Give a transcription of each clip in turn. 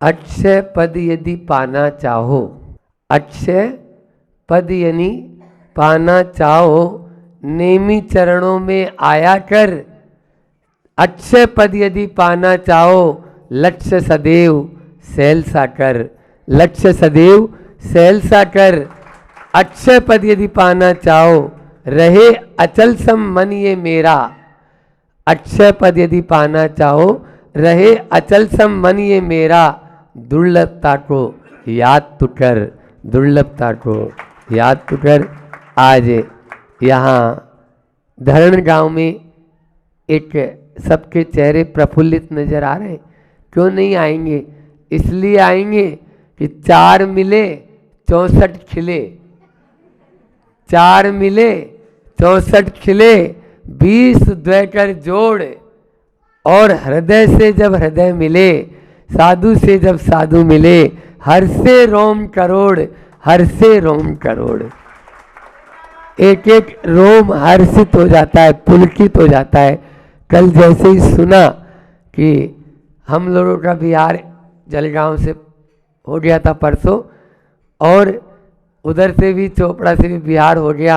अक्षय पद यदि पाना चाहो, अक्षय पद यानी पाना चाहो, नेमी चरणों में आया कर। अक्षय पद यदि पाना चाहो, लक्ष्य सदैव सैल सा कर, लक्ष्य सदैव सैल सा कर। अक्षय पद यदि पाना चाहो, रहे अचल सम मन ये मेरा। अक्षय पद यदि पाना चाहो, रहे अचल सम मन ये मेरा। दुर्लभता को याद तो कर, दुर्लभता को याद तो कर। आज यहाँ धरण गांव में एक सबके चेहरे प्रफुल्लित नजर आ रहे हैं। क्यों नहीं आएंगे? इसलिए आएंगे कि 4 मिले 64 खिले, 4 मिले 64 खिले, 20 द्वैकर जोड़। और हृदय से जब हृदय मिले, साधु से जब साधु मिले, हर से रोम करोड़, हर से रोम करोड़। एक एक रोम हर्षित हो जाता है, पुलकित हो जाता है। कल जैसे ही सुना कि हम लोगों का बिहार जलगांव से हो गया था परसों, और उधर से भी चोपड़ा से भी बिहार हो गया,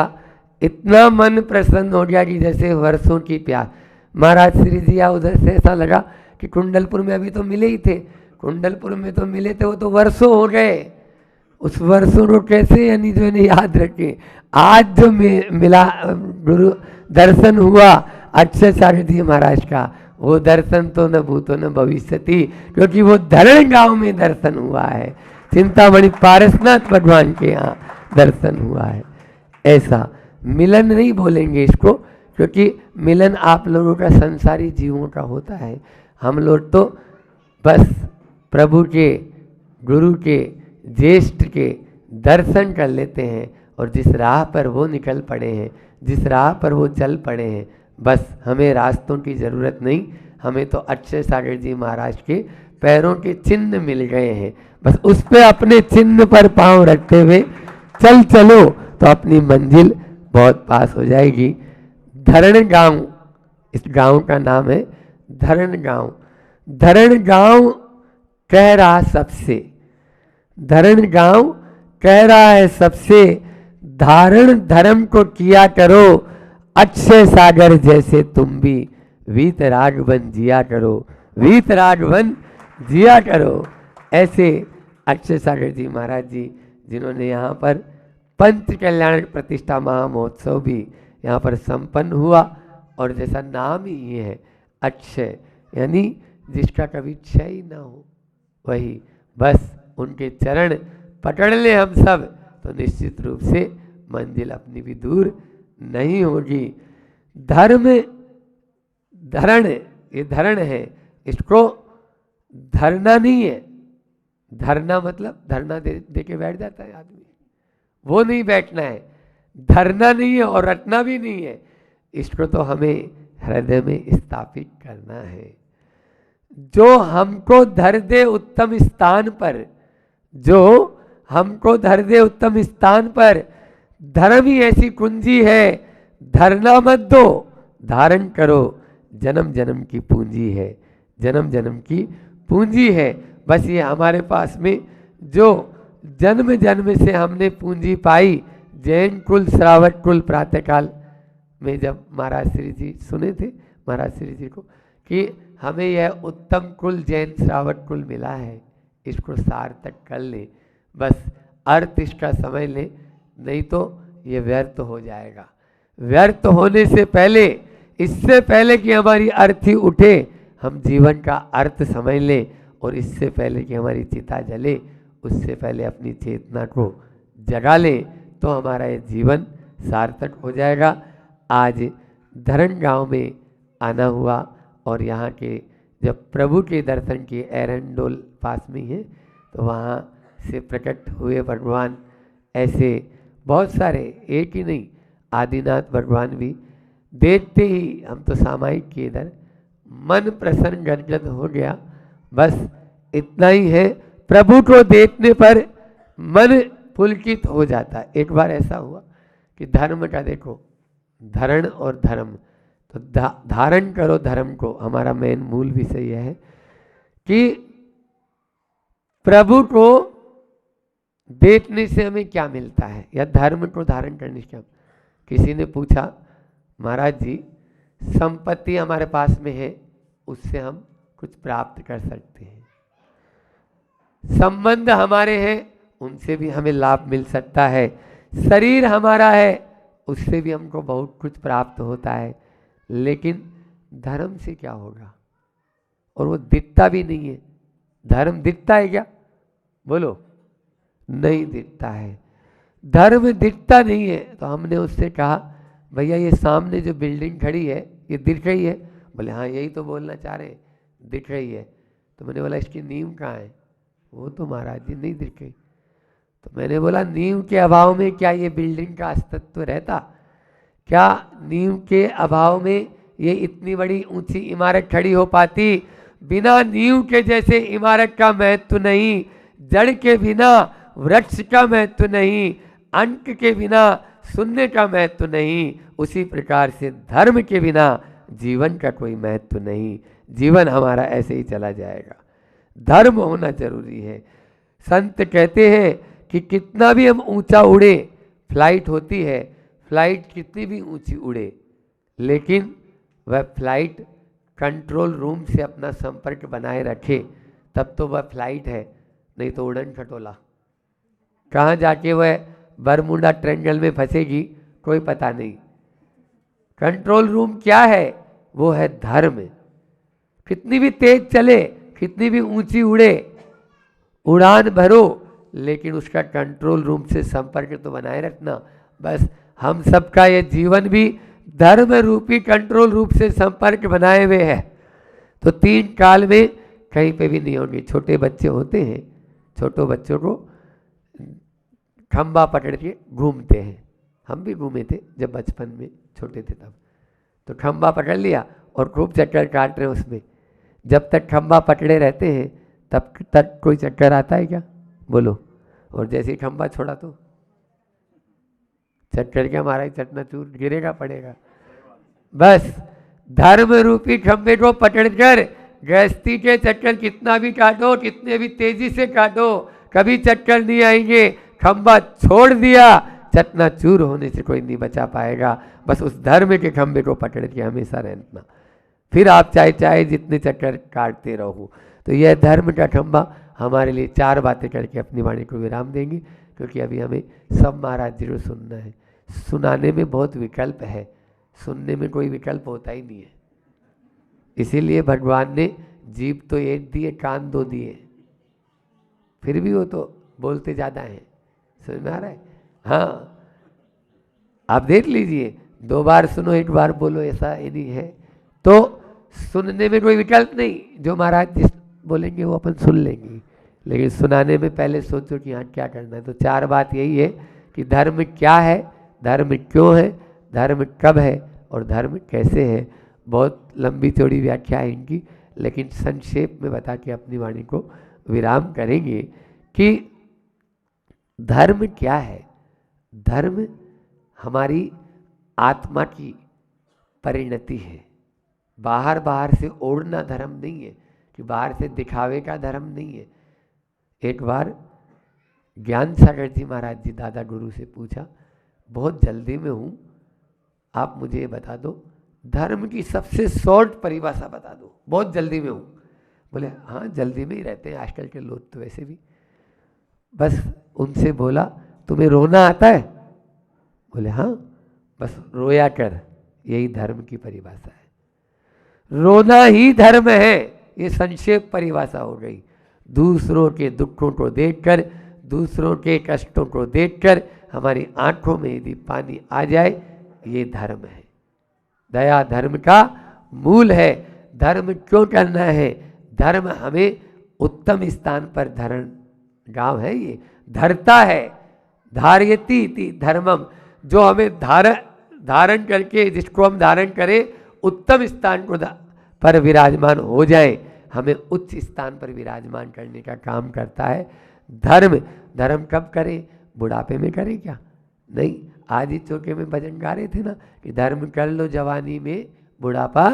इतना मन प्रसन्न हो गया कि जैसे वर्षों की प्यास। महाराज श्री जी उधर से ऐसा लगा कि कुंडलपुर में अभी तो मिले ही थे, कुंडलपुर में तो मिले थे, वो तो वर्षों हो गए। उस वर्षों को कैसे यानी जो है याद रखे। आज जो मिला गुरु दर्शन हुआ अक्षय सागर जी महाराज का, वो दर्शन तो न भूतो न भविष्यति, क्योंकि वो धरण गांव में दर्शन हुआ है। चिंतामणि पारसनाथ भगवान के यहाँ दर्शन हुआ है। ऐसा मिलन नहीं बोलेंगे इसको, क्योंकि मिलन आप लोगों का संसारी जीवों का होता है। हम लोग तो बस प्रभु के, गुरु के, ज्येष्ठ के दर्शन कर लेते हैं, और जिस राह पर वो निकल पड़े हैं, जिस राह पर वो चल पड़े हैं, बस हमें रास्तों की ज़रूरत नहीं। हमें तो अक्षय सागर जी महाराज के पैरों के चिन्ह मिल गए हैं, बस उस पर अपने चिन्ह पर पांव रखते हुए चल चलो तो अपनी मंजिल बहुत पास हो जाएगी। धरण गांव, इस गांव का नाम है धरण गांव। धरण गांव कह रहा सबसे, धरण गांव कह रहा है सबसे, धारण धर्म को किया करो, अक्षय सागर जैसे तुम भी वीतराग बन जिया करो, वीतराग बन जिया करो। ऐसे अक्षय सागर जी महाराज जी, जिन्होंने यहाँ पर पंच कल्याण प्रतिष्ठा महामहोत्सव भी यहाँ पर संपन्न हुआ, और जैसा नाम ही ये है अक्षय, यानी जिसका कभी क्षय ही ना हो, वही। बस उनके चरण पकड़ ले हम सब तो निश्चित रूप से मंजिल अपनी भी दूर नहीं होगी। धर्म धरण, ये धरण है, इसको धरना नहीं है। धरना मतलब धरना दे के बैठ जाता है आदमी, वो नहीं बैठना है। धरना नहीं है और रटना भी नहीं है, इसको तो हमें हृदय में स्थापित करना है। जो हमको धर दे उत्तम स्थान पर, जो हमको धर दे उत्तम स्थान पर, धर्म ही ऐसी कुंजी है, धरना मत दो, धारण करो, जन्म जन्म की पूंजी है, जन्म जन्म की पूंजी है। बस ये हमारे पास में जो जन्म जन्म से हमने पूंजी पाई, जैन कुल श्रावक कुल, प्रातःकाल में जब महाराज श्री जी सुने थे महाराज श्री जी को कि हमें यह उत्तम कुल जैन श्रावक कुल मिला है, इसको सार्थक कर ले, बस अर्थ इसका समझ ले, नहीं तो ये व्यर्थ हो जाएगा। व्यर्थ होने से पहले, इससे पहले कि हमारी अर्थी उठे, हम जीवन का अर्थ समझ लें, और इससे पहले कि हमारी चिता जले, उससे पहले अपनी चेतना को जगा लें, तो हमारा ये जीवन सार्थक हो जाएगा। आज धरण गांव में आना हुआ, और यहाँ के जब प्रभु के दर्शन किए, एरंडोल पास में है, तो वहाँ से प्रकट हुए भगवान। ऐसे बहुत सारे, एक ही नहीं, आदिनाथ भगवान भी देखते ही हम तो सामायिक के इधर मन प्रसन्न गदगद हो गया। बस इतना ही है, प्रभु को देखने पर मन पुलकित हो जाता है। एक बार ऐसा हुआ कि धर्म का देखो, धरण और धर्म, तो धारण करो धर्म को, हमारा मेन मूल विषय यह है कि प्रभु को देखने से हमें क्या मिलता है, या धर्म को धारण करने से क्या। किसी ने पूछा, महाराज जी संपत्ति हमारे पास में है, उससे हम कुछ प्राप्त कर सकते हैं, संबंध हमारे हैं उनसे भी हमें लाभ मिल सकता है, शरीर हमारा है उससे भी हमको बहुत कुछ प्राप्त होता है, लेकिन धर्म से क्या होगा। और वो दिखता भी नहीं है। धर्म दिखता है क्या, बोलो, नहीं दिखता है। धर्म दिखता नहीं है। तो हमने उससे कहा, भैया ये सामने जो बिल्डिंग खड़ी है ये दिख रही है। बोले हाँ यही तो बोलना चाह रहे हैं, दिख रही है। तो मैंने बोला इसकी नींव कहाँ है। वो तो महाराज जी नहीं दिख रही। तो मैंने बोला नींव के अभाव में क्या ये बिल्डिंग का अस्तित्व रहता, क्या नींव के अभाव में ये इतनी बड़ी ऊंची इमारत खड़ी हो पाती। बिना नींव के जैसे इमारत का महत्व नहीं, जड़ के बिना वृक्ष का महत्व नहीं, अंक के बिना शून्य का महत्व नहीं, उसी प्रकार से धर्म के बिना जीवन का कोई महत्व नहीं। जीवन हमारा ऐसे ही चला जाएगा। धर्म होना जरूरी है। संत कहते हैं कि कितना भी हम ऊंचा उड़े, फ्लाइट होती है, फ्लाइट कितनी भी ऊंची उड़े, लेकिन वह फ्लाइट कंट्रोल रूम से अपना संपर्क बनाए रखे तब तो वह फ्लाइट है, नहीं तो उड़न खटोला। कहाँ जाके वह बरमुडा ट्रायंगल में फंसेगी कोई पता नहीं। कंट्रोल रूम क्या है, वो है धर्म। कितनी भी तेज चले, कितनी भी ऊंची उड़े, उड़ान भरो, लेकिन उसका कंट्रोल रूम से संपर्क तो बनाए रखना। बस हम सबका ये जीवन भी धर्म रूपी कंट्रोल रूप से संपर्क बनाए हुए है। तो 3 काल में कहीं पे भी नहीं होंगे। छोटे बच्चे होते हैं, छोटो बच्चों को खंबा पकड़ के घूमते हैं। हम भी घूमे थे जब बचपन में छोटे थे तब। तो खंबा पकड़ लिया और खूब चक्कर काट रहे हैं उसमें। जब तक खंबा पकड़े रहते हैं तब तक कोई चक्कर आता है क्या, बोलो। और जैसे ही खंबा छोड़ा तो चक्कर क्या मारा, चकनाचूर गिरेगा पड़ेगा। बस धर्म रूपी खंबे को पकड़कर गृहस्थी के चक्कर कितना भी काटो, कितने भी तेजी से काटो, कभी चक्कर नहीं आएंगे। खंबा छोड़ दिया, चकनाचूर होने से कोई नहीं बचा पाएगा। बस उस धर्म के खंबे को पकड़ के हमेशा रहना, फिर आप चाहे जितने चक्कर काटते रहो। तो यह धर्म का खंबा हमारे लिए 4 बातें करके अपनी वाणी को विराम देंगे, क्योंकि अभी हमें सब महाराज जी को सुनना है। सुनाने में बहुत विकल्प है, सुनने में कोई विकल्प होता ही नहीं है। इसीलिए भगवान ने जीभ तो 1 दिए, कान 2 दिए, फिर भी वो तो बोलते ज़्यादा हैं। समझ में आ रहा है। हाँ, आप देख लीजिए, 2 बार सुनो 1 बार बोलो, ऐसा ही नहीं है। तो सुनने में कोई विकल्प नहीं, जो महाराज जिस बोलेंगे वो अपन सुन लेंगे, लेकिन सुनाने में पहले सोचो कि हाँ क्या करना है। तो 4 बात यही है कि धर्म क्या है, धर्म क्यों है, धर्म कब है और धर्म कैसे है। बहुत लंबी चौड़ी व्याख्या है इनकी, लेकिन संक्षेप में बता के अपनी वाणी को विराम करेंगे कि धर्म क्या है। धर्म हमारी आत्मा की परिणति है। बाहर से ओढ़ना धर्म नहीं है, कि बाहर से दिखावे का धर्म नहीं है। एक बार ज्ञान सागर जी महाराज जी दादा गुरु से पूछा, बहुत जल्दी में हूँ, आप मुझे बता दो धर्म की सबसे शॉर्ट परिभाषा बता दो, बहुत जल्दी में हूँ। बोले हाँ जल्दी में ही रहते हैं आजकल के लोग तो वैसे भी। बस उनसे बोला, तुम्हें रोना आता है। बोले हाँ, बस रोया कर, यही धर्म की परिभाषा है। रोना ही धर्म है, ये संक्षेप परिभाषा हो गई। दूसरों के दुखों को देखकर, दूसरों के कष्टों को देखकर हमारी आंखों में यदि पानी आ जाए, ये धर्म है। दया धर्म का मूल है। धर्म क्यों करना है, धर्म हमें उत्तम स्थान पर धरण, गांव है ये, धरता है। धार्यति इति धर्मम, जो हमें धारण करके, जिसको हम धारण करें, उत्तम स्थान को पर विराजमान हो जाए, हमें उच्च स्थान पर विराजमान करने का काम करता है धर्म। धर्म कब करें, बुढ़ापे में करें क्या, नहीं। आज ही चौके में भजन गा रहे थे ना कि धर्म कर लो जवानी में, बुढ़ापा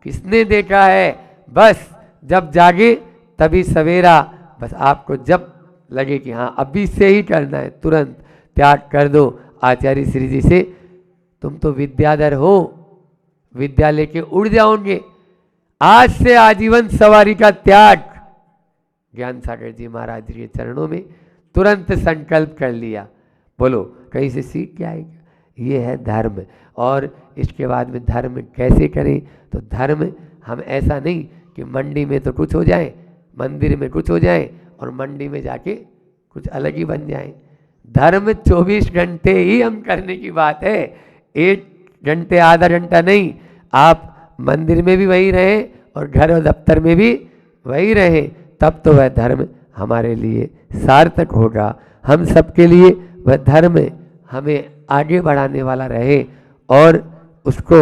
किसने देखा है। बस जब जागे तभी सवेरा, बस आपको जब लगे कि हाँ अभी से ही करना है, तुरंत त्याग कर दो। आचार्य श्री जी से तुम तो विद्याधर हो, विद्या लेके उड़ जाओगे, आज से आजीवन सवारी का त्याग। ज्ञान सागर जी महाराज जी के चरणों में तुरंत संकल्प कर लिया। बोलो कहीं से सीख क्या आएगा? ये है धर्म। और इसके बाद में धर्म कैसे करें? तो धर्म हम ऐसा नहीं कि मंडी में तो कुछ हो जाए, मंदिर में कुछ हो जाए और मंडी में जाके कुछ अलग ही बन जाए। धर्म 24 घंटे ही हम करने की बात है, 1 घंटे आधा घंटा नहीं। आप मंदिर में भी वही रहें और घर और दफ्तर में भी वही रहें, तब तो वह धर्म हमारे लिए सार्थक होगा। हम सबके लिए वह धर्म हमें आगे बढ़ाने वाला रहे और उसको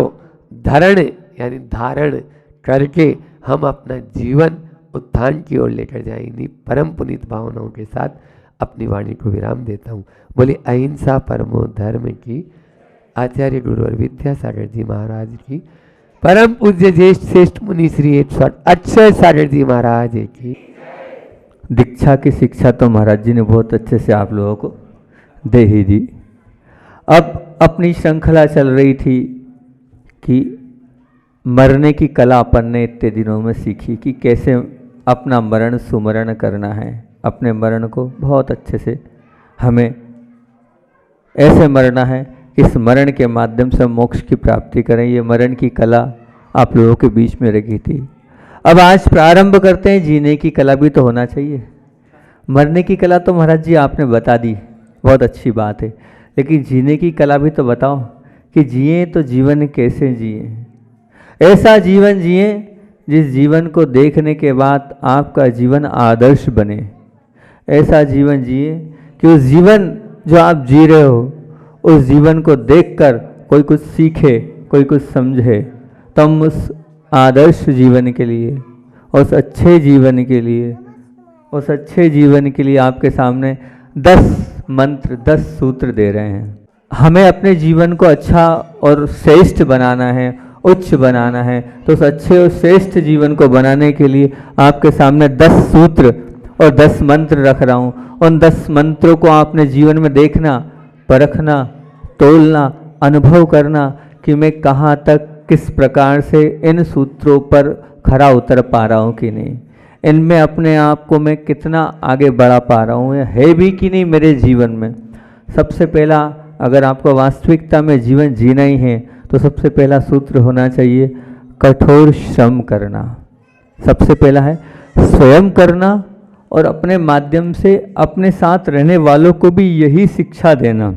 धरण यानी धारण करके हम अपना जीवन उत्थान की ओर लेकर जाएं। इन्हीं परम पुनीत भावनाओं के साथ अपनी वाणी को विराम देता हूँ। बोले अहिंसा परमो धर्म की आचार्य गुरु और विद्यासागर जी महाराज की, परम पूज्य ज्येष्ठ श्रेष्ठ मुनि श्री 108 अक्षय सागर जी महाराज की। दीक्षा की शिक्षा तो महाराज जी ने बहुत अच्छे से आप लोगों को दे ही दी। अब अपनी श्रृंखला चल रही थी कि मरने की कला अपन ने इतने दिनों में सीखी कि कैसे अपना मरण सुमरण करना है। अपने मरण को बहुत अच्छे से हमें ऐसे मरना है कि इस मरण के माध्यम से मोक्ष की प्राप्ति करें। ये मरण की कला आप लोगों के बीच में रखी थी। अब आज प्रारंभ करते हैं। जीने की कला भी तो होना चाहिए। मरने की कला तो महाराज जी आपने बता दी, बहुत अच्छी बात है, लेकिन जीने की कला भी तो बताओ कि जिए तो जीवन कैसे जिए। ऐसा जीवन जिए जिस जीवन को देखने के बाद आपका जीवन आदर्श बने। ऐसा जीवन जिए कि उस जीवन जो आप जी रहे हो उस जीवन को देखकर कोई कुछ सीखे, कोई कुछ समझे। तो हम उस आदर्श जीवन के लिए, उस अच्छे जीवन के लिए, उस अच्छे जीवन के लिए आपके सामने 10 मंत्र 10 सूत्र दे रहे हैं। हमें अपने जीवन को अच्छा और श्रेष्ठ बनाना है, उच्च बनाना है। तो उस अच्छे और श्रेष्ठ जीवन को बनाने के लिए आपके सामने 10 सूत्र और 10 मंत्र रख रहा हूँ। उन 10 मंत्रों को आपने जीवन में देखना, परखना, तोलना, अनुभव करना कि मैं कहाँ तक किस प्रकार से इन सूत्रों पर खरा उतर पा रहा हूँ कि नहीं, इनमें अपने आप को मैं कितना आगे बढ़ा पा रहा हूँ, है भी कि नहीं मेरे जीवन में। सबसे पहला, अगर आपको वास्तविकता में जीवन जीना ही है तो सबसे पहला सूत्र होना चाहिए कठोर श्रम करना। सबसे पहला है स्वयं करना और अपने माध्यम से अपने साथ रहने वालों को भी यही शिक्षा देना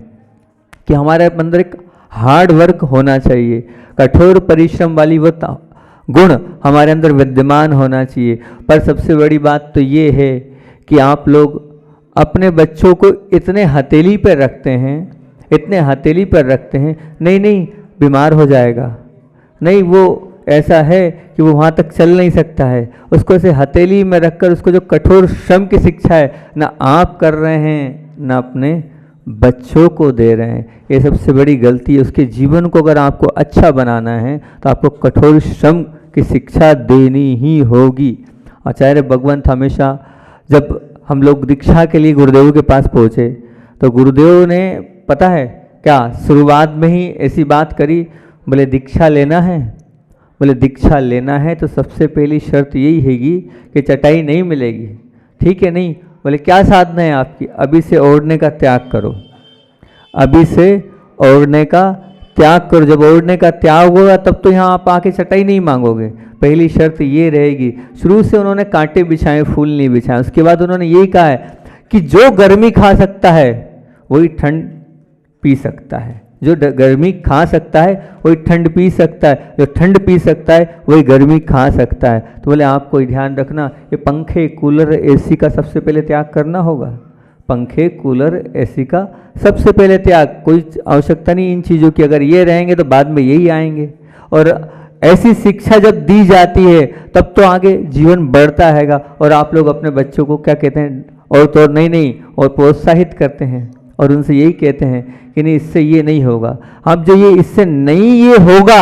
कि हमारे अंदर एक हार्ड वर्क होना चाहिए, कठोर परिश्रम वाली वो गुण हमारे अंदर विद्यमान होना चाहिए। पर सबसे बड़ी बात तो ये है कि आप लोग अपने बच्चों को इतने हथेली पर रखते हैं, इतने हथेली पर रखते हैं, नहीं बीमार हो जाएगा, नहीं वो ऐसा है कि वो वहाँ तक चल नहीं सकता है। उसको ऐसे हथेली में रखकर उसको जो कठोर श्रम की शिक्षा है ना आप कर रहे हैं ना अपने बच्चों को दे रहे हैं। ये सबसे बड़ी गलती है। उसके जीवन को अगर आपको अच्छा बनाना है तो आपको कठोर श्रम की शिक्षा देनी ही होगी। आचार्य भगवंत हमेशा, जब हम लोग दीक्षा के लिए गुरुदेव के पास पहुँचे तो गुरुदेव ने पता है क्या शुरुआत में ही ऐसी बात करी, बोले दीक्षा लेना है, बोले दीक्षा लेना है तो सबसे पहली शर्त यही हैगी कि चटाई नहीं मिलेगी, ठीक है? नहीं, बोले क्या साधना है आपकी? अभी से ओढ़ने का त्याग करो, अभी से ओढ़ने का त्याग करो। जब ओढ़ने का त्याग होगा तब तो यहाँ आप आके चटाई नहीं मांगोगे। पहली शर्त ये रहेगी। शुरू से उन्होंने कांटे बिछाए, फूल नहीं बिछाए। उसके बाद उन्होंने यही कहा है कि जो गर्मी खा सकता है वही ठंड पी सकता है, जो गर्मी खा सकता है वही ठंड पी सकता है, जो ठंड पी सकता है वही गर्मी खा सकता है। तो बोले आप कोई ध्यान रखना, ये पंखे कूलर एसी का सबसे पहले त्याग करना होगा। पंखे कूलर एसी का सबसे पहले त्याग, कोई आवश्यकता नहीं इन चीज़ों की। अगर ये रहेंगे तो बाद में यही आएंगे। और ऐसी शिक्षा जब दी जाती है तब तो आगे जीवन बढ़ता हैगा। और आप लोग अपने बच्चों को क्या कहते हैं, और तो नहीं और प्रोत्साहित करते हैं और उनसे यही कहते हैं कि नहीं इससे ये नहीं होगा। अब जो ये इससे नहीं ये होगा,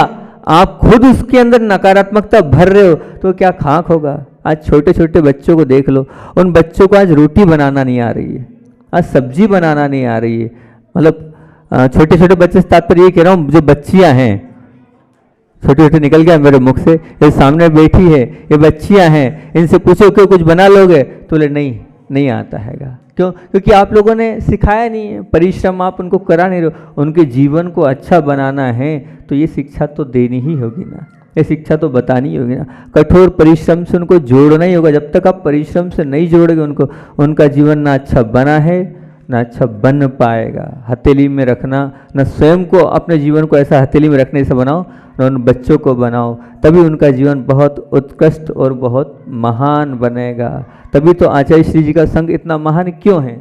आप खुद उसके अंदर नकारात्मकता भर रहे हो तो क्या खाक होगा? आज छोटे छोटे बच्चों को देख लो, उन बच्चों को आज रोटी बनाना नहीं आ रही है, आज सब्जी बनाना नहीं आ रही है। मतलब छोटे छोटे बच्चे से तात्पर्य ये कह रहा हूँ, जो बच्चियाँ हैं, छोटे छोटे निकल गया मेरे मुख से, ये सामने बैठी है, ये बच्चियाँ हैं, इनसे पूछो क्यों कुछ बना लोगे, तो बोले नहीं, नहीं आता हैगा। क्यों? क्योंकि आप लोगों ने सिखाया नहीं है, परिश्रम आप उनको करा नहीं रहे। उनके जीवन को अच्छा बनाना है तो ये शिक्षा तो देनी ही होगी ना, ये शिक्षा तो बतानी होगी ना। कठोर परिश्रम से उनको जोड़ना ही होगा। जब तक आप परिश्रम से नहीं जोड़ोगे उनको, उनका जीवन ना अच्छा बना है ना अच्छा बन पाएगा। हथेली में रखना, ना स्वयं को अपने जीवन को ऐसा हथेली में रखने से बनाओ, ना उन बच्चों को बनाओ, तभी उनका जीवन बहुत उत्कृष्ट और बहुत महान बनेगा। तभी तो आचार्य श्री जी का संघ इतना महान क्यों है?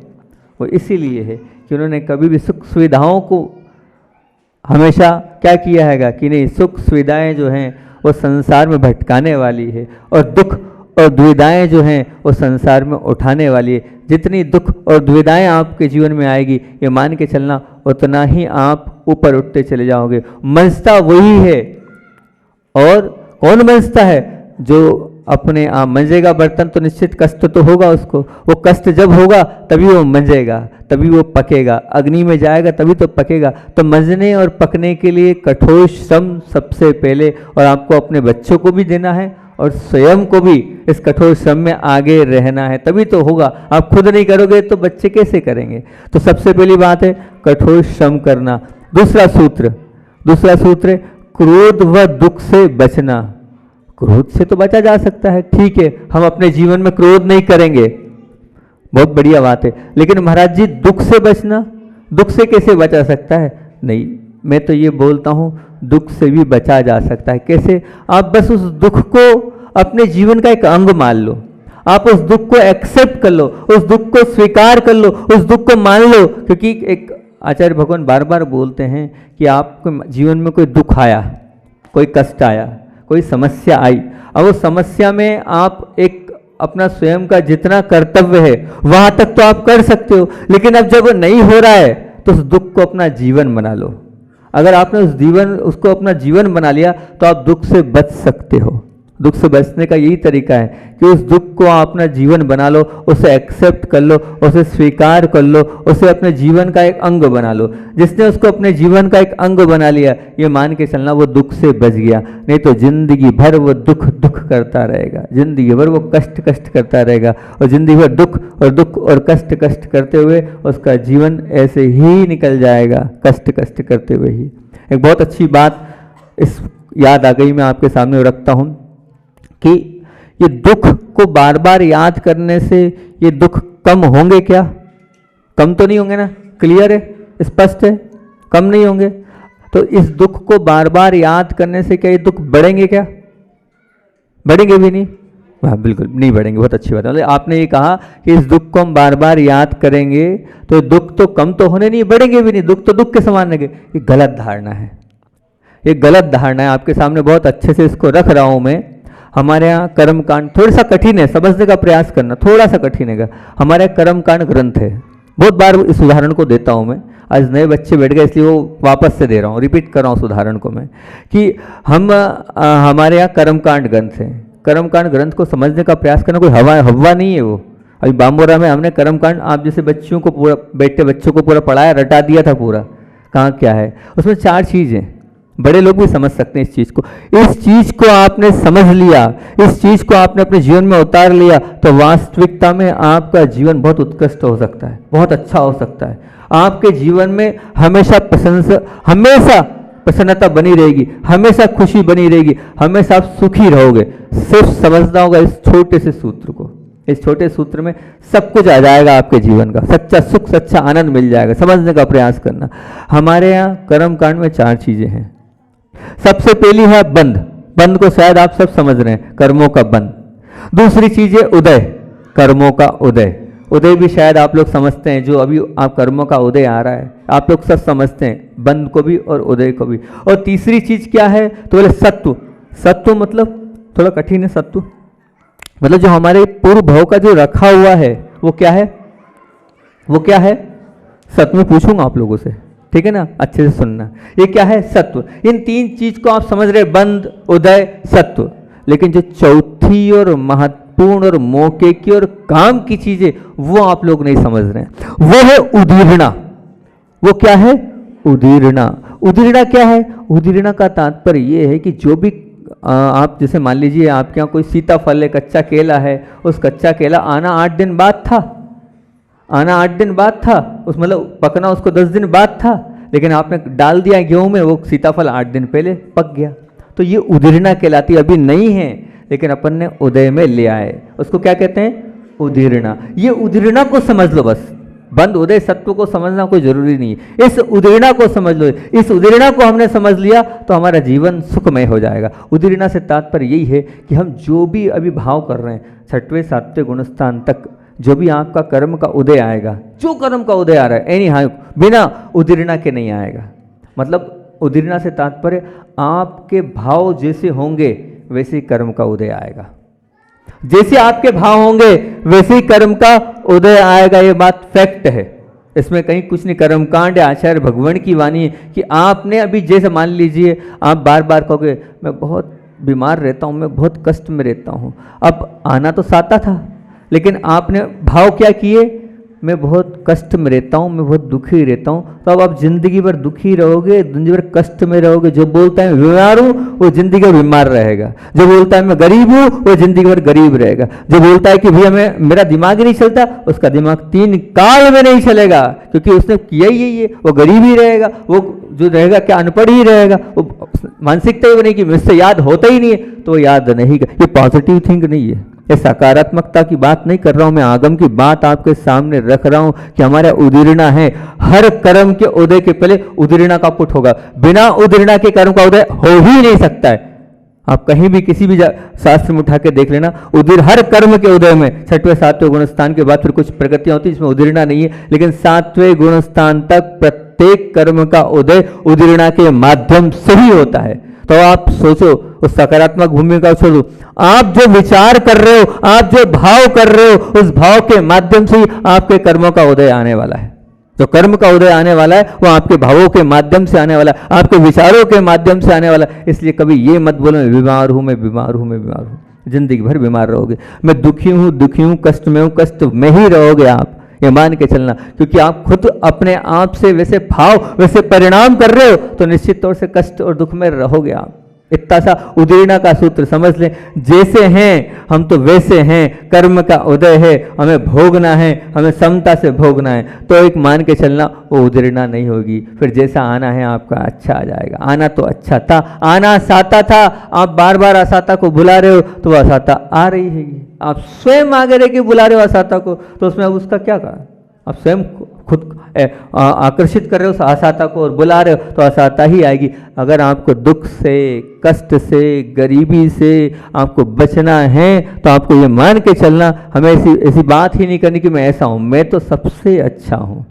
वो इसीलिए है कि उन्होंने कभी भी सुख सुविधाओं को हमेशा क्या किया हैगा कि नहीं, सुख सुविधाएं जो हैं वो संसार में भटकाने वाली है, और दुख और दुविधाएं जो हैं वो संसार में उठाने वाली है। जितनी दुख और दुविधाएं आपके जीवन में आएगी, ये मान के चलना, उतना ही आप ऊपर उठते चले जाओगे। मंचता वही है, और कौन मंचता है? जो अपने आप मंजेगा बर्तन तो निश्चित कष्ट तो होगा उसको, वो कष्ट जब होगा तभी वो मंजेगा, तभी वो पकेगा, अग्नि में जाएगा तभी तो पकेगा। तो मंजने और पकने के लिए कठोर श्रम सबसे पहले, और आपको अपने बच्चों को भी देना है और स्वयं को भी इस कठोर श्रम में आगे रहना है, तभी तो होगा। आप खुद नहीं करोगे तो बच्चे कैसे करेंगे? तो सबसे पहली बात है कठोर श्रम करना। दूसरा सूत्र है क्रोध व दुख से बचना। क्रोध से तो बचा जा सकता है, ठीक है, हम अपने जीवन में क्रोध नहीं करेंगे, बहुत बढ़िया बात है। लेकिन महाराज जी दुख से बचना, दुख से कैसे बचा सकता है? नहीं, मैं तो ये बोलता हूँ दुख से भी बचा जा सकता है। कैसे? आप बस उस दुख को अपने जीवन का एक अंग मान लो, आप उस दुख को एक्सेप्ट कर लो, उस दुख को स्वीकार कर लो, उस दुख को मान लो। क्योंकि एक आचार्य भगवान बार बार बोलते हैं कि आपके जीवन में कोई दुख आया, कोई कष्ट आया, कोई समस्या आई, अब उस समस्या में आप एक अपना स्वयं का जितना कर्तव्य है वहां तक तो आप कर सकते हो, लेकिन अब जब नहीं हो रहा है तो उस दुख को अपना जीवन बना लो। अगर आपने उसको अपना जीवन बना लिया तो आप दुख से बच सकते हो। दुख से बचने का यही तरीका है कि उस दुख को आप अपना जीवन बना लो, उसे एक्सेप्ट कर लो, उसे स्वीकार कर लो, उसे अपने जीवन का एक अंग बना लो। जिसने उसको अपने जीवन का एक अंग बना लिया, ये मान के चलना वो दुख से बच गया। नहीं तो जिंदगी भर वो दुख करता रहेगा, जिंदगी भर वो कष्ट करता रहेगा, और जिंदगी भर दुख और कष्ट करते हुए उसका जीवन ऐसे ही निकल जाएगा, कष्ट करते हुए ही। एक बहुत अच्छी बात इस याद आ गई, मैं आपके सामने रखता हूँ कि ये दुख को बार बार याद करने से ये दुख कम होंगे क्या? कम तो नहीं होंगे ना? क्लियर है, स्पष्ट है, कम नहीं होंगे। तो इस दुख को बार बार याद करने से क्या ये दुख बढ़ेंगे क्या? बढ़ेंगे भी नहीं? हाँ, बिल्कुल नहीं बढ़ेंगे। बहुत अच्छी बात है। मतलब आपने ये कहा कि इस दुख को हम बार बार याद करेंगे तो दुख तो कम तो होने नहीं, बढ़ेंगे भी नहीं, दुख तो दुख के समान लगे। ये गलत धारणा है, ये गलत धारणा है। आपके सामने बहुत अच्छे से इसको रख रहा हूं मैं। हमारे यहाँ कर्मकांड थोड़ा सा कठिन है, समझने का प्रयास करना, थोड़ा सा कठिन है। हमारे यहाँ कर्मकांड ग्रंथ है, बहुत बार इस उदाहरण को देता हूँ मैं। आज नए बच्चे बैठ गए इसलिए वो वापस से दे रहा हूँ, रिपीट कर रहा हूँ उस उदाहरण को मैं, कि हमारे यहाँ कर्मकांड ग्रंथ है। कर्मकांड ग्रंथ को समझने का प्रयास करना कोई हवा नहीं है वो। अभी बामोरा में हमने कर्मकांड आप जैसे बच्चों को पूरा, बैठे बच्चों को पूरा पढ़ाया, रटा दिया था पूरा, कहाँ क्या है उसमें। 4 चीज़ें, बड़े लोग भी समझ सकते हैं इस चीज़ को। इस चीज़ को आपने समझ लिया, इस चीज़ को आपने अपने जीवन में उतार लिया, तो वास्तविकता में आपका जीवन बहुत उत्कृष्ट हो सकता है, बहुत अच्छा हो सकता है। आपके जीवन में हमेशा प्रसन्नता बनी रहेगी, हमेशा खुशी बनी रहेगी, हमेशा आप सुखी रहोगे। सिर्फ समझना होगा इस छोटे से सूत्र को। इस छोटे सूत्र में सब कुछ आ जाएगा आपके जीवन का, सच्चा सुख, सच्चा आनंद मिल जाएगा। समझने का प्रयास करना। हमारे यहाँ कर्मकांड में 4 चीजें हैं। सबसे पहली है बंध। बंध को शायद आप सब समझ रहे हैं, कर्मों का बंध। दूसरी चीज है उदय, कर्मों का उदय। उदय भी शायद आप लोग समझते हैं, जो अभी आप कर्मों का उदय आ रहा है, आप लोग सब समझते हैं, बंध को भी और उदय को भी। और तीसरी चीज क्या है तो बोले सत्व। सत्व मतलब थोड़ा कठिन है। सत्व मतलब जो हमारे पूर्व भाव का जो रखा हुआ है वो क्या है, वो क्या है? सत्व में पूछूंगा आप लोगों से, ठीक है ना, अच्छे से सुनना। ये क्या है? सत्व। इन 3 चीज को आप समझ रहे, बंध, उदय, सत्व। लेकिन जो चौथी और महत्वपूर्ण और मौके की और काम की चीजें वो आप लोग नहीं समझ रहे हैं। वो है उदीर्णा। वो क्या है? उदीर्णा। उदीर्णा क्या है? उदीर्णा का तात्पर्य ये है कि जो भी आप जैसे मान लीजिए आपके यहाँ कोई सीताफल है, कच्चा केला है, उस कच्चा केला आना 8 दिन बाद था, आना 8 दिन बाद था, उस मतलब पकना उसको 10 दिन बाद था, लेकिन आपने डाल दिया गेहूं में, वो सीताफल 8 दिन पहले पक गया। तो ये उदीर्णा कहलाती। अभी नहीं है लेकिन अपन ने उदय में ले आए, उसको क्या कहते हैं? उदीर्णा। ये उदीर्णा को समझ लो बस, बंद उदय सत्व को समझना कोई जरूरी नहीं है, इस उदीर्णा को समझ लो। इस उदीर्णा को हमने समझ लिया तो हमारा जीवन सुखमय हो जाएगा। उदीर्णा से तात्पर्य यही है कि हम जो भी अभी भाव कर रहे हैं, 6वें 7वें गुणस्थान तक जो भी आपका कर्म का उदय आएगा, जो कर्म का उदय आ रहा है एनी हाउ, बिना उदीर्णा के नहीं आएगा। मतलब उदीर्णा से तात्पर्य आपके भाव जैसे होंगे वैसे ही कर्म का उदय आएगा, जैसे आपके भाव होंगे वैसे ही कर्म का उदय आएगा। ये बात फैक्ट है, इसमें कहीं कुछ नहीं। कर्मकांड आचार्य भगवान की वाणी है कि आपने अभी जैसे मान लीजिए आप बार बार कहोगे मैं बहुत बीमार रहता हूँ, मैं बहुत कष्ट में रहता हूँ, अब आना तो साता था, लेकिन आपने भाव क्या किए? मैं बहुत कष्ट में रहता हूँ, मैं बहुत दुखी रहता हूँ, तो अब आप जिंदगी भर दुखी रहोगे, जिंदगी भर कष्ट में रहोगे। जो बोलता है मैं बीमार हूँ वो जिंदगी भर बीमार रहेगा, जो बोलता है मैं गरीब हूँ वो जिंदगी भर गरीब रहेगा, जो बोलता है कि भैया मैं मेरा दिमाग ही नहीं चलता, उसका दिमाग 3 काल में नहीं चलेगा, क्योंकि उसने किया ही यही है। वो गरीब ही रहेगा, वो जो रहेगा क्या अनपढ़ ही रहेगा, वो मानसिकता ही बनेगी मुझसे याद होता ही नहीं है तो याद नहीं। ये पॉजिटिव थिंक नहीं है, ये सकारात्मकता की बात नहीं कर रहा हूं मैं, आगम की बात आपके सामने रख रहा हूं कि हमारा उदीर्णा है। हर कर्म के उदय के पहले उदीर्णा का पुट होगा, बिना उदीर्णा के कर्म का उदय हो ही नहीं सकता है। आप कहीं भी किसी भी शास्त्र में उठा के देख लेना, हर कर्म के उदय में 6वें 7वें गुणस्थान के बाद फिर कुछ प्रगतियां होती है जिसमें उदीर्णा नहीं है, लेकिन 7वें गुणस्थान तक प्रत्येक कर्म का उदय उदीर्णा के माध्यम से ही होता है। तो आप सोचो, उस सकारात्मक भूमिका को छोड़ो, आप जो विचार कर रहे हो, आप जो भाव कर रहे हो, उस भाव के माध्यम से ही आपके कर्मों का उदय आने वाला है। जो कर्म का उदय आने वाला है वो आपके भावों के माध्यम से आने वाला है, आपके विचारों के माध्यम से आने वाला है। इसलिए कभी ये मत बोलो मैं बीमार हूं, मैं बीमार हूं, मैं बीमार हूं, जिंदगी भर बीमार रहोगे। मैं दुखी हूं, कष्ट में हूं, कष्ट में ही रहोगे आप, ये मान के चलना। क्योंकि आप खुद अपने आप से वैसे भाव वैसे परिणाम कर रहे हो तो निश्चित तौर से कष्ट और दुख में रहोगे आप। इतना सा उदीर्णा का सूत्र समझ लें, जैसे हैं हम तो वैसे हैं, कर्म का उदय है, हमें भोगना है, हमें समता से भोगना है, तो एक मान के चलना वो उदीर्णा नहीं होगी। फिर जैसा आना है आपका अच्छा आ जाएगा। आना तो अच्छा था, आना साता था, आप बार बार असाता को बुला रहे हो तो वह असाता आ रही है। आप स्वयं आगे रह के बुला रहे हो असाता को तो उसमें अब उसका क्या कहा? आप स्वयं खुद आकर्षित कर रहे हो असाता को और बुला रहे हो तो असाता ही आएगी। अगर आपको दुख से, कष्ट से, गरीबी से आपको बचना है तो आपको ये मान के चलना, हमें ऐसी बात ही नहीं करनी कि मैं ऐसा हूँ, मैं तो सबसे अच्छा हूँ,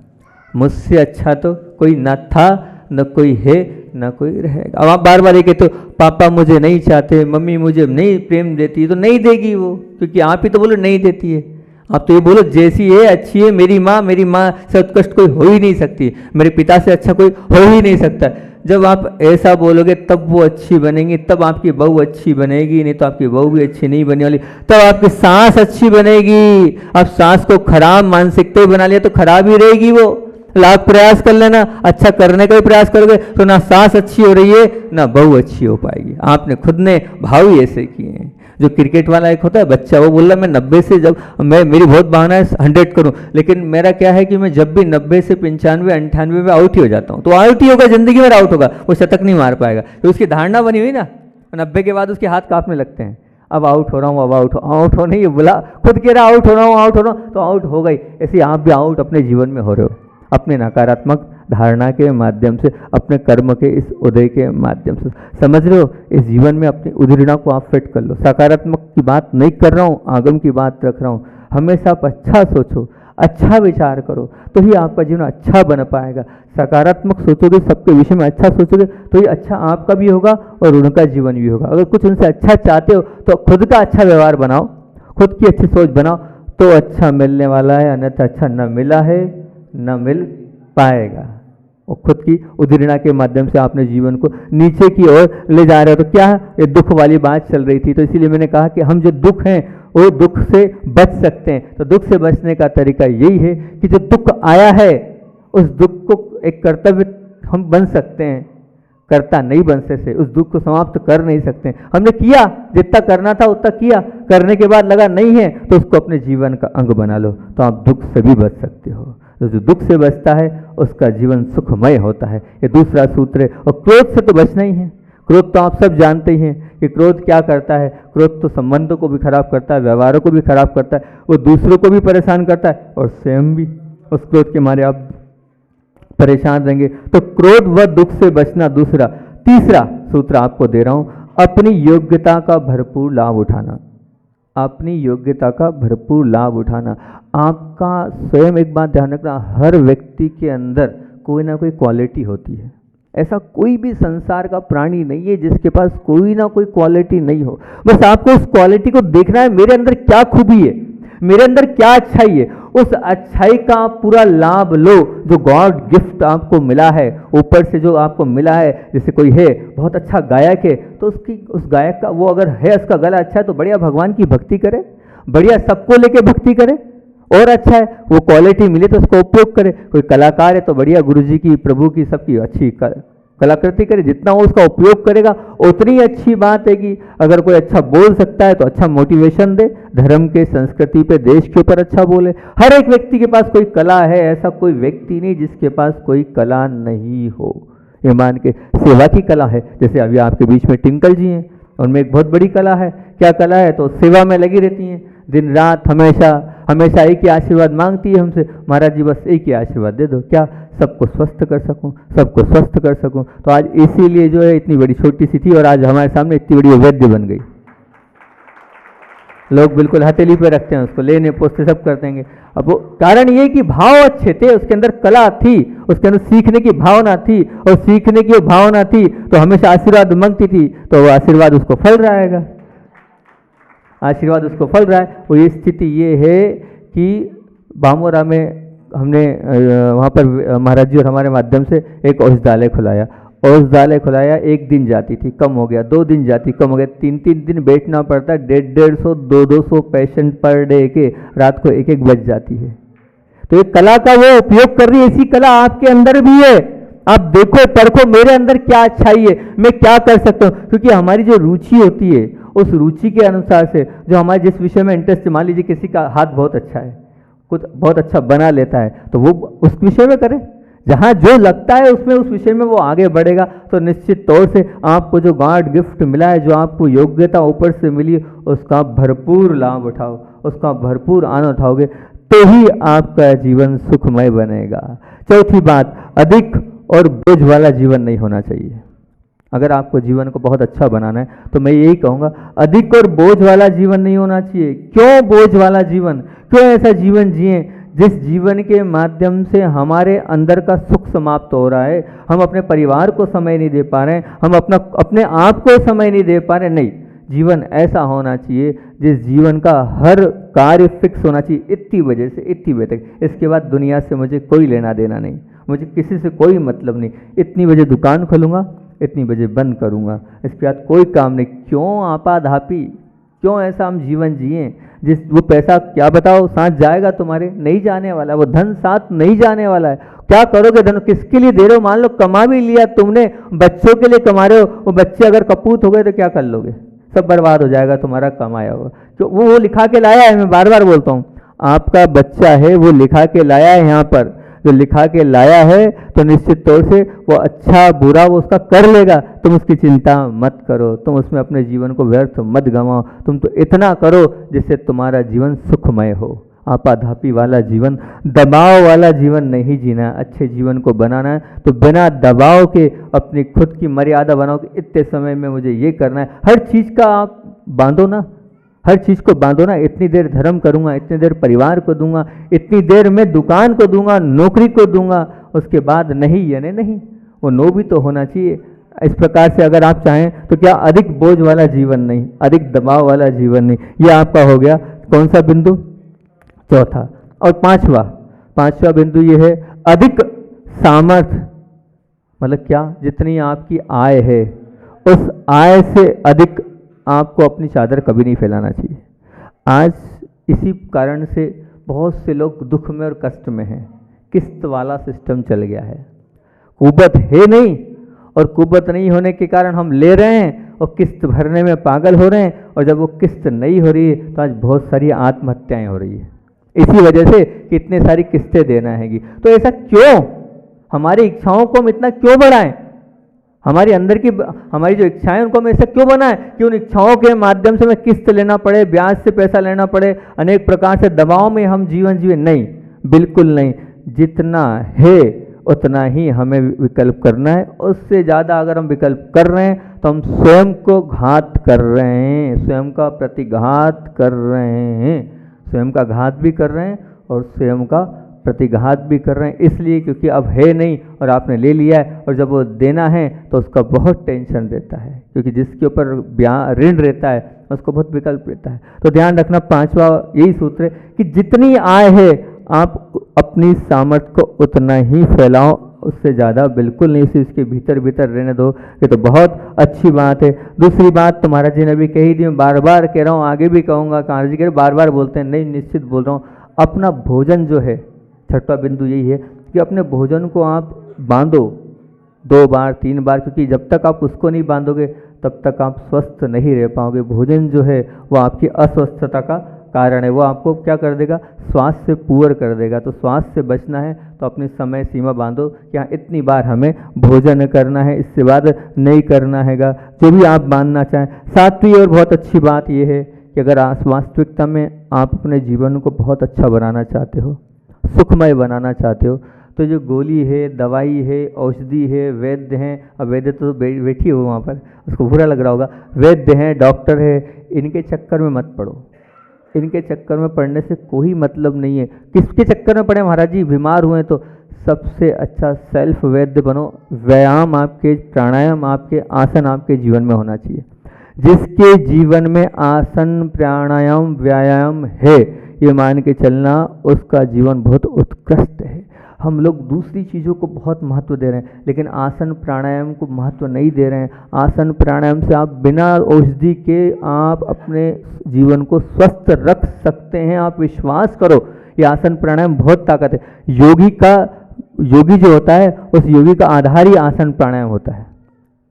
मुझसे अच्छा तो कोई ना था, न कोई है, ना कोई रहेगा। अब आप बार बार ये कहते हो पापा मुझे नहीं चाहते, मम्मी मुझे नहीं प्रेम देती, तो नहीं देगी वो, क्योंकि आप ही तो बोलो नहीं देती है। आप तो ये बोलो जैसी है अच्छी है मेरी माँ से उत्कृष्ट कोई हो ही नहीं सकती, मेरे पिता से अच्छा कोई हो ही नहीं सकता। जब आप ऐसा बोलोगे तब वो अच्छी बनेंगी, तब आपकी बहू अच्छी बनेगी, नहीं तो आपकी बहू भी अच्छी नहीं बनने वाली। तब आपकी सास अच्छी बनेगी। आप सास को खराब मानसिकता बना लिया तो खराब ही रहेगी वो। लाख प्रयास कर लेना, अच्छा करने का भी प्रयास करोगे तो ना सास अच्छी हो रही है ना बहू अच्छी हो पाएगी। आपने खुद ने भाव ही ऐसे किए हैं। जो क्रिकेट वाला एक होता है बच्चा, वो बोल रहा मैं 90 से जब मेरी बहुत भावना है 100 करूं, लेकिन मेरा क्या है कि मैं जब भी 90 से 95 98 में आउट ही हो जाता हूं। तो आउट ही होगा, जिंदगी में आउट होगा, वो शतक नहीं मार पाएगा। तो उसकी धारणा बनी हुई ना, 90 के बाद उसके हाथ कांपने लगते हैं। अब आउट हो रहा हूँ, अब आउट हो नहीं, बोला खुद कह रहा आउट हो रहा हूँ, तो आउट हो गई। ऐसे आप भी आउट अपने जीवन में हो रहे हो, अपने नकारात्मक धारणा के माध्यम से, अपने कर्म के इस उदय के माध्यम से। समझ रहे हो? इस जीवन में अपनी उदीर्णा को आप फिट कर लो। सकारात्मक की बात नहीं कर रहा हूँ, आगम की बात रख रहा हूँ। हमेशा आप अच्छा सोचो, अच्छा विचार करो, तो ही आपका जीवन अच्छा बन पाएगा। सकारात्मक सोचोगे, सबके विषय में अच्छा सोचोगे तो ही अच्छा आपका भी होगा और उनका जीवन भी होगा। अगर कुछ उनसे अच्छा चाहते हो तो खुद का अच्छा व्यवहार बनाओ, खुद की अच्छी सोच बनाओ, तो अच्छा मिलने वाला है, अन्यथा अच्छा न मिला है न मिल पाएगा। और खुद की उद्दीरणा के माध्यम से आपने जीवन को नीचे की ओर ले जा रहे हो। तो क्या ये दुख वाली बात चल रही थी, तो इसीलिए मैंने कहा कि हम जो दुख हैं वो दुख से बच सकते हैं। तो दुख से बचने का तरीका यही है कि जो दुख आया है उस दुख को एक कर्तव्य हम बन सकते हैं, करता नहीं बन सकते, उस दुख को समाप्त कर नहीं सकते। हमने किया, जितना करना था उतना किया, करने के बाद लगा नहीं है तो उसको अपने जीवन का अंग बना लो, तो आप दुख से भी बच सकते हो। तो जो दुख से बचता है उसका जीवन सुखमय होता है, ये दूसरा सूत्र है। और क्रोध से तो बचना ही है। क्रोध तो आप सब जानते ही हैं कि क्रोध क्या करता है। क्रोध तो संबंधों को भी खराब करता है, व्यवहारों को भी खराब करता है, वो दूसरों को भी परेशान करता है और स्वयं भी उस क्रोध के मारे आप परेशान रहेंगे। तो क्रोध व दुख से बचना दूसरा। तीसरा सूत्र आपको दे रहा हूं, अपनी योग्यता का भरपूर लाभ उठाना। अपनी योग्यता का भरपूर लाभ उठाना। आपका स्वयं एक बात ध्यान रखना, हर व्यक्ति के अंदर कोई ना कोई क्वालिटी होती है। ऐसा कोई भी संसार का प्राणी नहीं है जिसके पास कोई ना कोई क्वालिटी नहीं हो। बस आपको उस क्वालिटी को देखना है, मेरे अंदर क्या खूबी है, मेरे अंदर क्या अच्छाई है, उस अच्छाई का आप पूरा लाभ लो। जो गॉड गिफ्ट आपको मिला है, ऊपर से जो आपको मिला है, जैसे कोई है बहुत अच्छा गायक है तो उस गायक का वो अगर है, उसका गला अच्छा है तो बढ़िया भगवान की भक्ति करे, बढ़िया सबको लेके भक्ति करे, और अच्छा है वो क्वालिटी मिले तो उसको उपयोग करे। कोई कलाकार है तो बढ़िया गुरु जी की, प्रभु की, सबकी अच्छी कलाकृति करे, जितना वो उसका उपयोग करेगा उतनी अच्छी बात है। कि अगर कोई अच्छा बोल सकता है तो अच्छा मोटिवेशन दे, धर्म के, संस्कृति पे, देश के ऊपर अच्छा बोले। हर एक व्यक्ति के पास कोई कला है, ऐसा कोई व्यक्ति नहीं जिसके पास कोई कला नहीं हो। ये मान के सेवा की कला है, जैसे अभी आपके बीच में टिंकल जी हैं, उनमें एक बहुत बड़ी कला है। क्या कला है? तो सेवा में लगी रहती हैं, दिन रात हमेशा एक ही आशीर्वाद मांगती है हमसे, महाराज जी बस एक ही आशीर्वाद दे दो, क्या सबको स्वस्थ कर सकूं, सबको स्वस्थ कर सकूं। तो आज इसीलिए जो है इतनी बड़ी छोटी सी थी और आज हमारे सामने इतनी बड़ी वैद्य बन गई। लोग बिल्कुल हथेली पे रखते हैं उसको, लेने पोसते सब करते हैं। अब वो कारण ये कि भाव अच्छे थे, उसके अंदर कला थी, उसके अंदर सीखने की भावना थी, और सीखने की भावना थी तो हमेशा आशीर्वाद मांगती थी, तो वो आशीर्वाद उसको फल रहा है, आशीर्वाद उसको फल रहा है। वो ये स्थिति ये है कि बामोरा में हमने वहाँ पर महाराज जी और हमारे माध्यम से एक औषधालय खुलाया। औषधालय खुलाया, एक दिन जाती थी, कम हो गया, 2 दिन जाती, कम हो गया, 3 दिन बैठना पड़ता, 150, 200 पेशेंट पर डे के, रात को 1 बज जाती है। तो ये कला का वो उपयोग कर रही है, ऐसी कला आपके अंदर भी है। आप देखो, परखो मेरे अंदर क्या अच्छाई है, मैं क्या कर सकता हूँ। क्योंकि हमारी जो रुचि होती है उस रुचि के अनुसार से जो हमारे जिस विषय में इंटरेस्ट, मान लीजिए किसी का हाथ बहुत अच्छा है, कुछ बहुत अच्छा बना लेता है, तो वो उस विषय में करे, जहाँ जो लगता है उसमें, उस विषय में वो आगे बढ़ेगा। तो निश्चित तौर से आपको जो गॉड गिफ्ट मिला है, जो आपको योग्यता ऊपर से मिली, उसका भरपूर लाभ उठाओ, उसका भरपूर आनंद उठाओगे तो ही आपका जीवन सुखमय बनेगा। चौथी बात, अधिक और बोझ वाला जीवन नहीं होना चाहिए। अगर आपको जीवन को बहुत अच्छा बनाना है तो मैं यही कहूँगा, अधिक और बोझ वाला जीवन नहीं होना चाहिए। क्यों बोझ वाला जीवन? क्यों ऐसा जीवन जिए जिस जीवन के माध्यम से हमारे अंदर का सुख समाप्त हो रहा है, हम अपने परिवार को समय नहीं दे पा रहे हैं, हम अपने आप को समय नहीं दे पा रहे। नहीं, जीवन ऐसा होना चाहिए जिस जीवन का हर कार्य फिक्स होना चाहिए, इतनी बजे से इतनी बजे तक, इसके बाद दुनिया से मुझे कोई लेना देना नहीं, मुझे किसी से कोई मतलब नहीं। इतनी बजे दुकान खोलूँगा, इतनी बजे बंद करूँगा, इसके बाद कोई काम नहीं। क्यों आपाधापी, क्यों ऐसा हम जीवन जिए जिस, वो पैसा क्या बताओ साथ जाएगा तुम्हारे? नहीं जाने वाला, वो धन साथ नहीं जाने वाला है। क्या करोगे धन? किसके लिए दे रहे हो? मान लो कमा भी लिया तुमने, बच्चों के लिए कमा रहे हो, वो बच्चे अगर कपूत हो गए तो क्या कर लोगे? सब बर्बाद हो जाएगा तुम्हारा कमाया हुआ। तो वो लिखा के लाया है, मैं बार बार बोलता हूँ, आपका बच्चा है वो लिखा के लाया है, यहाँ पर जो लिखा के लाया है, तो निश्चित तौर से वो अच्छा बुरा वो उसका कर लेगा। तुम उसकी चिंता मत करो, तुम उसमें अपने जीवन को व्यर्थ मत गंवाओ, तुम तो इतना करो जिससे तुम्हारा जीवन सुखमय हो। आपाधापी वाला जीवन, दबाव वाला जीवन नहीं जीना है। अच्छे जीवन को बनाना है तो बिना दबाव के अपनी खुद की मर्यादा बनाओ कि इतने समय में मुझे ये करना है। हर चीज़ का आप बांधो ना, हर चीज़ को बांधो ना, इतनी देर धर्म करूँगा, इतनी देर परिवार को दूंगा, इतनी देर मैं दुकान को दूंगा, नौकरी को दूंगा, उसके बाद नहीं, यानी नहीं, वो नो भी तो होना चाहिए। इस प्रकार से अगर आप चाहें तो क्या अधिक बोझ वाला जीवन नहीं, अधिक दबाव वाला जीवन नहीं। ये आपका हो गया कौन सा बिंदु? चौथा। और पांचवा बिंदु ये है, अधिक सामर्थ्य मतलब क्या, जितनी आपकी आय है उस आय से अधिक आपको अपनी चादर कभी नहीं फैलाना चाहिए। आज इसी कारण से बहुत से लोग दुख में और कष्ट में हैं। किस्त वाला सिस्टम चल गया है, कुबत है नहीं, और कुबत नहीं होने के कारण हम ले रहे हैं और किस्त भरने में पागल हो रहे हैं, और जब वो किस्त नहीं हो रही है तो आज बहुत सारी आत्महत्याएं हो रही है इसी वजह से कि इतने सारी किस्तें देना हैगी। तो ऐसा क्यों, हमारी इच्छाओं को हम इतना क्यों बढ़ाएं, हमारी अंदर की हमारी जो इच्छाएं उनको हम ऐसा क्यों बनाएं कि उन इच्छाओं के माध्यम से हमें किस्त लेना पड़े, ब्याज से पैसा लेना पड़े, अनेक प्रकार से दबाव में हम जीवन जिए। नहीं, बिल्कुल नहीं। जितना है उतना ही हमें विकल्प करना है। उससे ज़्यादा अगर हम विकल्प कर रहे हैं तो हम स्वयं को घात कर रहे हैं, स्वयं का प्रतिघात कर रहे हैं, स्वयं का घात भी कर रहे हैं और स्वयं का प्रतिघात भी कर रहे हैं। इसलिए क्योंकि अब है नहीं और आपने ले लिया है, और जब वो देना है तो उसका बहुत टेंशन रहता है, क्योंकि जिसके ऊपर ऋण रहता है उसको बहुत विकल्प रहता है। तो ध्यान रखना, पांचवा यही सूत्र है कि जितनी आय है आप अपनी सामर्थ्य को उतना ही फैलाओ, उससे ज़्यादा बिल्कुल नहीं, इसके भीतर भीतर रहने दो। ये तो बहुत अच्छी बात है। दूसरी बात तो महाराज जी ने भी कही थी, मैं बार बार कह रहा हूँ, आगे भी कहूँगा। महाराज जी कह रहे बार बार बोलते हैं, नहीं निश्चित बोल रहा हूँ। अपना भोजन जो है, छठवां बिंदु यही है कि अपने भोजन को आप बांधो 2 बार 3 बार, क्योंकि जब तक आप उसको नहीं बांधोगे तब तक आप स्वस्थ नहीं रह पाओगे। भोजन जो है वो आपकी अस्वस्थता का कारण है, वो आपको क्या कर देगा, स्वास्थ्य से पुअर कर देगा। तो स्वास्थ्य से बचना है तो अपनी समय सीमा बांधो कि हाँ इतनी बार हमें भोजन करना है, इससे बाद नहीं करना हैगा, जो भी आप बांधना चाहें। सातवीं और बहुत अच्छी बात यह है कि अगर वास्तविकता में आप अपने जीवन को बहुत अच्छा बनाना चाहते हो, सुखमय बनाना चाहते हो, तो जो गोली है, दवाई है, औषधि है, वैद्य हैं, अब वैद्य तो बैठी हो वहाँ पर, उसको बुरा लग रहा होगा, वैद्य हैं, डॉक्टर है, इनके चक्कर में मत पड़ो। इनके चक्कर में पड़ने से कोई मतलब नहीं है। किसके चक्कर में पड़े महाराज जी, बीमार हुए तो सबसे अच्छा सेल्फ वैद्य बनो। व्यायाम आपके, प्राणायाम आपके, आसन आपके जीवन में होना चाहिए। जिसके जीवन में आसन, प्राणायाम, व्यायाम है, ये मान के चलना, उसका जीवन बहुत उत्कृष्ट है। हम लोग दूसरी चीज़ों को बहुत महत्व दे रहे हैं, लेकिन आसन प्राणायाम को महत्व नहीं दे रहे हैं। आसन प्राणायाम से आप बिना औषधि के आप अपने जीवन को स्वस्थ रख सकते हैं। आप विश्वास करो, ये आसन प्राणायाम बहुत ताकत है। योगी जो होता है, उस योगी का आधार ही आसन प्राणायाम होता है।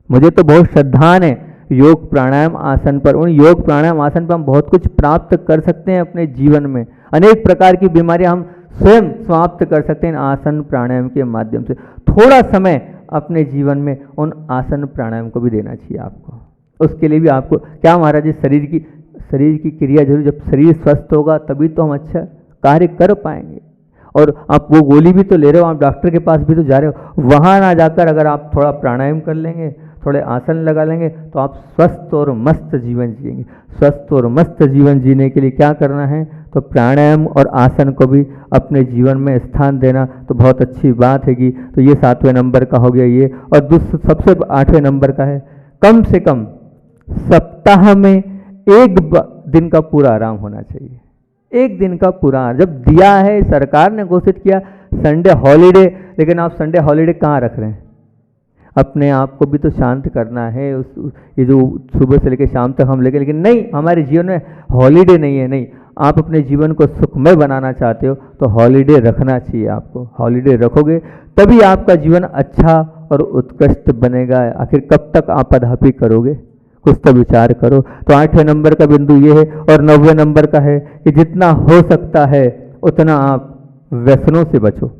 मुझे तो बहुत श्रद्धान है योग प्राणायाम आसन पर। उन योग प्राणायाम आसन पर हम बहुत कुछ प्राप्त कर सकते हैं अपने जीवन में। अनेक प्रकार की बीमारियां हम स्वयं समाप्त कर सकते हैं आसन प्राणायाम के माध्यम से। थोड़ा समय अपने जीवन में उन आसन प्राणायाम को भी देना चाहिए आपको। उसके लिए भी आपको क्या महाराज जी, शरीर की क्रिया जरूर, जब शरीर स्वस्थ होगा तभी तो हम अच्छा कार्य कर पाएंगे। और आप वो गोली भी तो ले रहे हो, आप डॉक्टर के पास भी तो जा रहे हो, वहाँ ना जाकर अगर आप थोड़ा प्राणायाम कर लेंगे, थोड़े आसन लगा लेंगे, तो आप स्वस्थ और मस्त जीवन जिएंगे। स्वस्थ और मस्त जीवन जीने के लिए क्या करना है, तो प्राणायाम और आसन को भी अपने जीवन में स्थान देना तो बहुत अच्छी बात हैगी। तो ये 7वें नंबर का हो गया ये। और सबसे 8वें नंबर का है, कम से कम सप्ताह में 1 दिन का पूरा आराम होना चाहिए। 1 दिन का पूरा, जब दिया है सरकार ने घोषित किया संडे हॉलीडे, लेकिन आप संडे हॉलीडे कहाँ रख रहे हैं? अपने आप को भी तो शांत करना है। ये जो सुबह से लेकर शाम तक हम लेके, लेकिन नहीं, हमारे जीवन में हॉलीडे नहीं है। नहीं, आप अपने जीवन को सुखमय बनाना चाहते हो तो हॉलीडे रखना चाहिए आपको। हॉलीडे रखोगे तभी आपका जीवन अच्छा और उत्कृष्ट बनेगा। आखिर कब तक आपाधापी करोगे, कुछ तो विचार करो। तो 8वें नंबर का बिंदु ये है। और 9वें नंबर का है कि जितना हो सकता है उतना आप व्यसनों से बचो।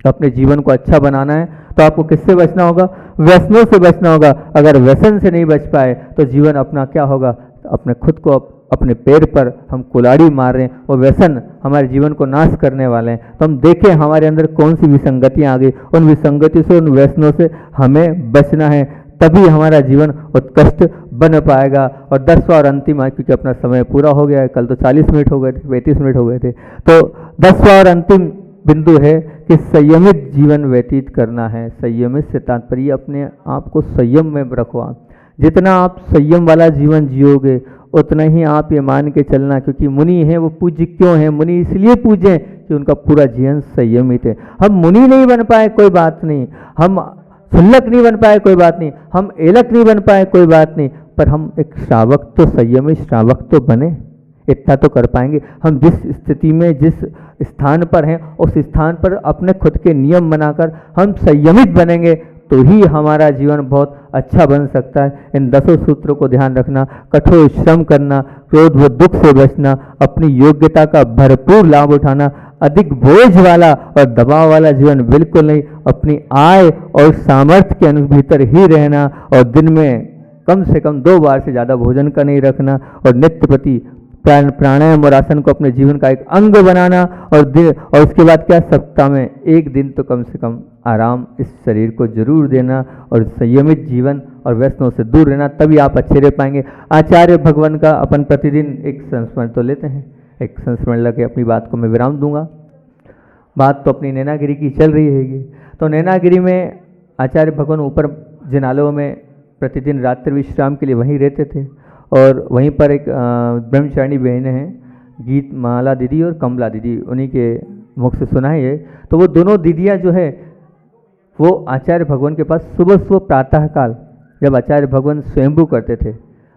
अपने जीवन को अच्छा बनाना है तो आपको किससे बचना होगा? व्यसनों से बचना होगा। अगर व्यसन से नहीं बच पाए तो जीवन अपना क्या होगा? अपने खुद को अपने पैर पर हम कुल्हाड़ी मार रहे हैं, और व्यसन हमारे जीवन को नाश करने वाले हैं। तो हम देखें हमारे अंदर कौन सी विसंगतियां आ गई, उन विसंगतियों से, उन व्यसनों से हमें बचना है, तभी हमारा जीवन उत्कृष्ट बन पाएगा। और 10वां और अंतिम, क्योंकि अपना समय पूरा हो गया है, कल तो 40 मिनट हो गए थे, 35 मिनट हो गए थे, तो 10वां और अंतिम बिंदु है कि संयमित जीवन व्यतीत करना है। संयमित से तात्पर्य अपने आप को संयम में रखो। आप जितना आप संयम वाला जीवन जियोगे उतना ही आप ये मान के चलना, क्योंकि मुनि हैं वो पूज्य क्यों हैं? मुनि इसलिए पूज्य हैं कि उनका पूरा जीवन संयमित है। हम मुनि नहीं बन पाए कोई बात नहीं, हम शुल्लक नहीं बन पाए कोई बात नहीं, हम एलक नहीं बन पाए कोई बात नहीं, पर हम एक श्रावक तो, संयमी श्रावक तो बने, इतना तो कर पाएंगे। हम जिस स्थिति में, जिस स्थान पर हैं, उस स्थान पर अपने खुद के नियम बनाकर हम संयमित बनेंगे तो ही हमारा जीवन बहुत अच्छा बन सकता है। इन 10 सूत्रों को ध्यान रखना, कठोर श्रम करना, क्रोध व दुख से बचना, अपनी योग्यता का भरपूर लाभ उठाना, अधिक बोझ वाला और दबाव वाला जीवन बिल्कुल नहीं, अपनी आय और सामर्थ्य के भीतर ही रहना, और दिन में कम से कम 2 बार से ज़्यादा भोजन का नहीं रखना, और नित्य प्रति प्राणायाम और आसन को अपने जीवन का एक अंग बनाना, और उसके बाद क्या, सप्ताह में 1 दिन तो कम से कम आराम इस शरीर को जरूर देना, और संयमित जीवन और व्यसनों से दूर रहना, तभी आप अच्छे रह पाएंगे। आचार्य भगवान का अपन प्रतिदिन एक संस्मरण तो लेते हैं, एक संस्मरण लगे अपनी बात को मैं विराम दूंगा। बात तो अपनी नैनागिरी की चल रही हैगी। तो नैनागिरी में आचार्य भगवान ऊपर जिनालयों में प्रतिदिन रात्रि विश्राम के लिए वहीं रहते थे, और वहीं पर एक ब्रह्मचारिणी बहनें हैं, गीत माला दीदी और कमला दीदी, उन्हीं के मुख से सुना है ये। तो वो दोनों दीदियाँ जो है वो आचार्य भगवान के पास सुबह सुबह प्रातःकाल, जब आचार्य भगवान स्वयंभू करते थे,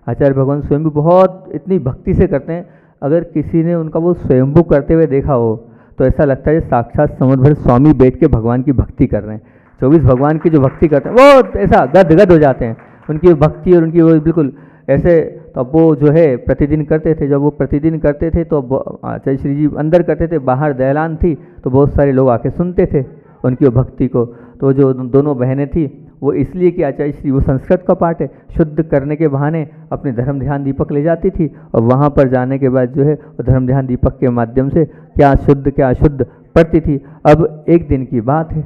आचार्य भगवान स्वयंभू बहुत इतनी भक्ति से करते हैं, अगर किसी ने उनका वो स्वयंभू करते हुए देखा हो तो ऐसा लगता है साक्षात समुद्र भर स्वामी बैठ के भगवान की भक्ति कर रहे हैं। 24 भगवान की जो भक्ति करते हैं वो ऐसा गदगद हो जाते हैं, उनकी भक्ति और उनकी वो बिल्कुल ऐसे। तो अब वो जो है प्रतिदिन करते थे, जब वो प्रतिदिन करते थे तो आचार्य श्री जी अंदर करते थे, बाहर दहलान थी, तो बहुत सारे लोग आके सुनते थे उनकी वो भक्ति को। तो जो दोनों बहनें थी वो इसलिए कि आचार्य श्री, वो संस्कृत का पाठ है, शुद्ध करने के बहाने अपने धर्म ध्यान दीपक ले जाती थी, और वहाँ पर जाने के बाद जो है वो धर्म ध्यान दीपक के माध्यम से क्या शुद्ध क्या अशुद्ध पढ़ती थी। अब एक दिन की बात है,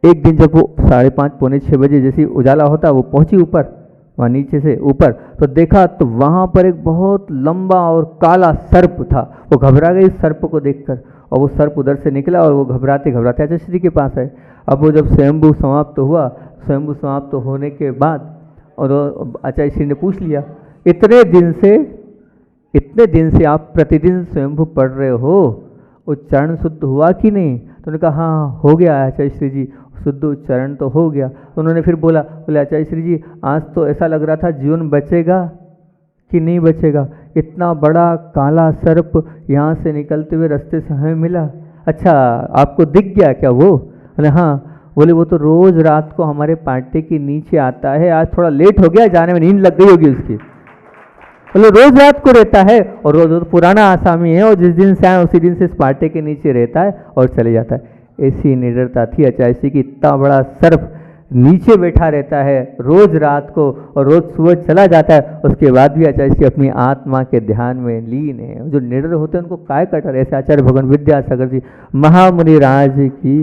एक दिन जब वो 5:30 पौने 6 बजे जैसे उजाला होता वो पहुँची ऊपर, वहाँ नीचे से ऊपर, तो देखा तो वहाँ पर एक बहुत लंबा और काला सर्प था। वो घबरा गई सर्प को देखकर, और वो सर्प उधर से निकला और वो घबराते घबराते आचार्य श्री के पास आए। अब वो जब स्वयंभू समाप्त हुआ, स्वयंभू समाप्त होने के बाद और आचार्य श्री ने पूछ लिया, इतने दिन से आप प्रतिदिन स्वयंभू पढ़ रहे हो, उच्चारण शुद्ध हुआ कि नहीं? तो उन्होंने कहा हाँ हो गया आचार्य श्री जी, शुद्ध उच्चारण तो हो गया। तो उन्होंने फिर बोले आचार्य श्री जी आज तो ऐसा लग रहा था जीवन बचेगा कि नहीं बचेगा, इतना बड़ा काला सर्प यहाँ से निकलते हुए रास्ते से हमें मिला, अच्छा आपको दिख गया क्या वो? अरे हाँ। बोले वो तो रोज़ रात को हमारे पार्टी के नीचे आता है, आज थोड़ा लेट हो गया, जाने में नींद लग गई होगी उसकी। बोले रोज़ रात को रहता है, और रोज पुराना आसामी है, और जिस दिन से आए उसी दिन से इस पार्टी के नीचे रहता है और चले जाता है। ऐसी निडरता थी आचार्य श्री की, इतना बड़ा सर्प नीचे बैठा रहता है रोज रात को और रोज सुबह चला जाता है, उसके बाद भी आचार्य श्री अपनी आत्मा के ध्यान में लीन है। जो निडर होते हैं उनको काय कटर, ऐसे आचार्य भगवान विद्यासागर जी महामुनि राज की।